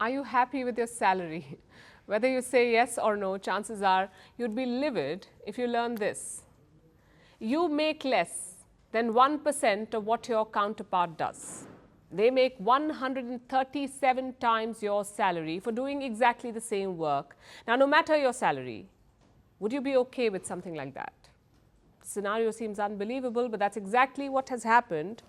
Are you happy with your salary? Whether you say yes or no, chances are you'd be livid if you learn this. You make less than 1% of what your counterpart does. They make 137 times your salary for doing exactly the same work. Now, no matter your salary, would you be okay with something like that? The scenario seems unbelievable, but that's exactly what has happened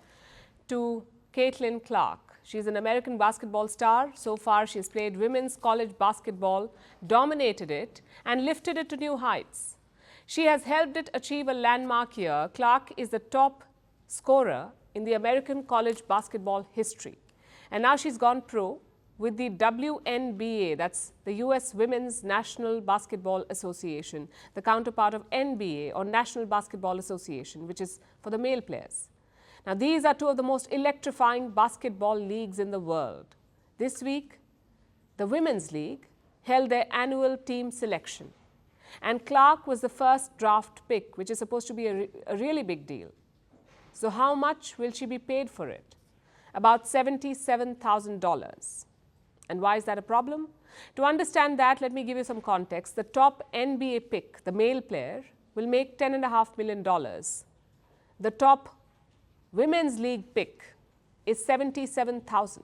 to Caitlin Clark. She's an American basketball star. So far, she's played women's college basketball, dominated it, and lifted it to new heights. She has helped it achieve a landmark year. Clark is the top scorer in the American college basketball history. And now she's gone pro with the WNBA, that's the US Women's National Basketball Association, the counterpart of NBA or National Basketball Association, which is for the male players. Now, these are two of the most electrifying basketball leagues in the world. This week, the Women's League held their annual team selection. And Clark was the first draft pick, which is supposed to be a really big deal. So how much will she be paid for it? About $77,000. And why is that a problem? To understand that, let me give you some context. The top NBA pick, the male player, will make $10.5 million. The top Women's League pick is $77,000.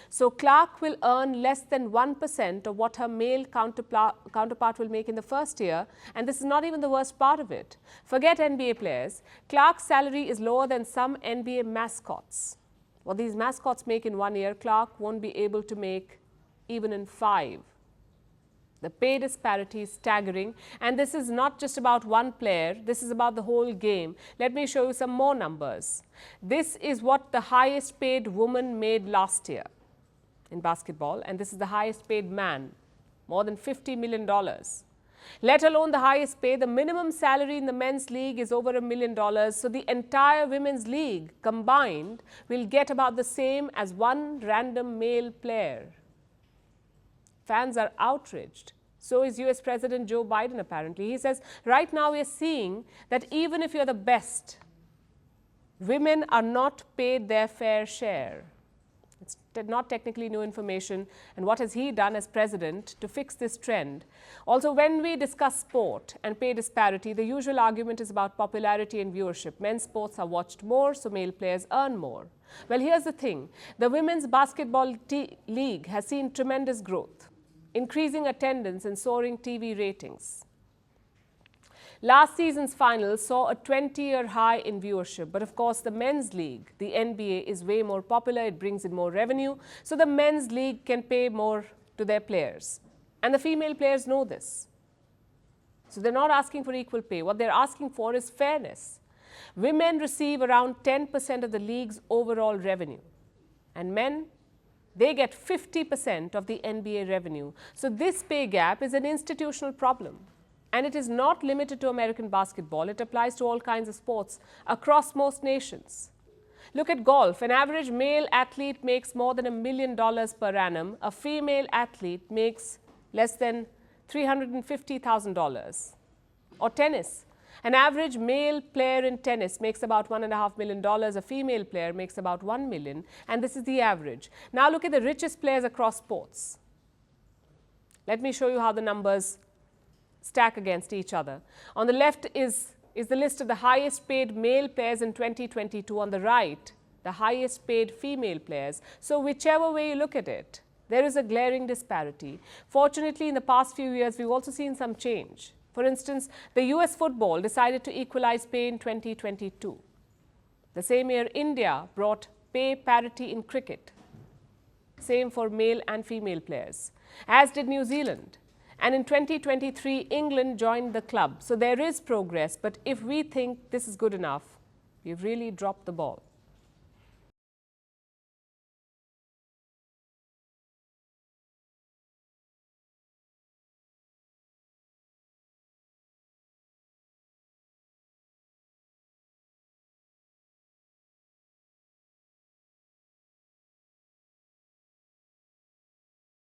So Clark will earn less than 1% of what her male counterpart will make in the first year, and this is not even the worst part of it. Forget NBA players. Clark's salary is lower than some NBA mascots. What these mascots make in 1 year, Clark won't be able to make even in 5. The pay disparity is staggering, and this is not just about one player, this is about the whole game. Let me show you some more numbers. This is what the highest paid woman made last year in basketball, and this is the highest paid man, more than $50 million. Let alone the highest pay, the minimum salary in the men's league is over $1 million, so the entire women's league combined will get about the same as one random male player. Fans are outraged. So is US President Joe Biden, apparently. He says, right now we are seeing that even if you're the best, women are not paid their fair share. It's not technically new information. And what has he done as president to fix this trend? Also, when we discuss sport and pay disparity, the usual argument is about popularity and viewership. Men's sports are watched more, so male players earn more. Well, here's the thing. The Women's Basketball League has seen tremendous growth, increasing attendance and soaring TV ratings. Last season's finals saw a 20-year high in viewership, but of course the men's league, the NBA, is way more popular. It brings in more revenue, so the men's league can pay more to their players. And the female players know this. So they're not asking for equal pay. What they're asking for is fairness. Women receive around 10% of the league's overall revenue, and men, they get 50% of the NBA revenue. So this pay gap is an institutional problem. And it is not limited to American basketball. It applies to all kinds of sports across most nations. Look at golf. An average male athlete makes more than $1 million per annum. A female athlete makes less than $350,000. Or tennis. An average male player in tennis makes about $1.5 million. A female player makes about $1 million. And this is the average. Now look at the richest players across sports. Let me show you how the numbers stack against each other. On the left is the list of the highest paid male players in 2022. On the right, the highest paid female players. So whichever way you look at it, there is a glaring disparity. Fortunately, in the past few years, we've also seen some change. For instance, the US football decided to equalize pay in 2022. The same year, India brought pay parity in cricket. Same for male and female players, as did New Zealand. And in 2023, England joined the club. So there is progress, but if we think this is good enough, we've really dropped the ball.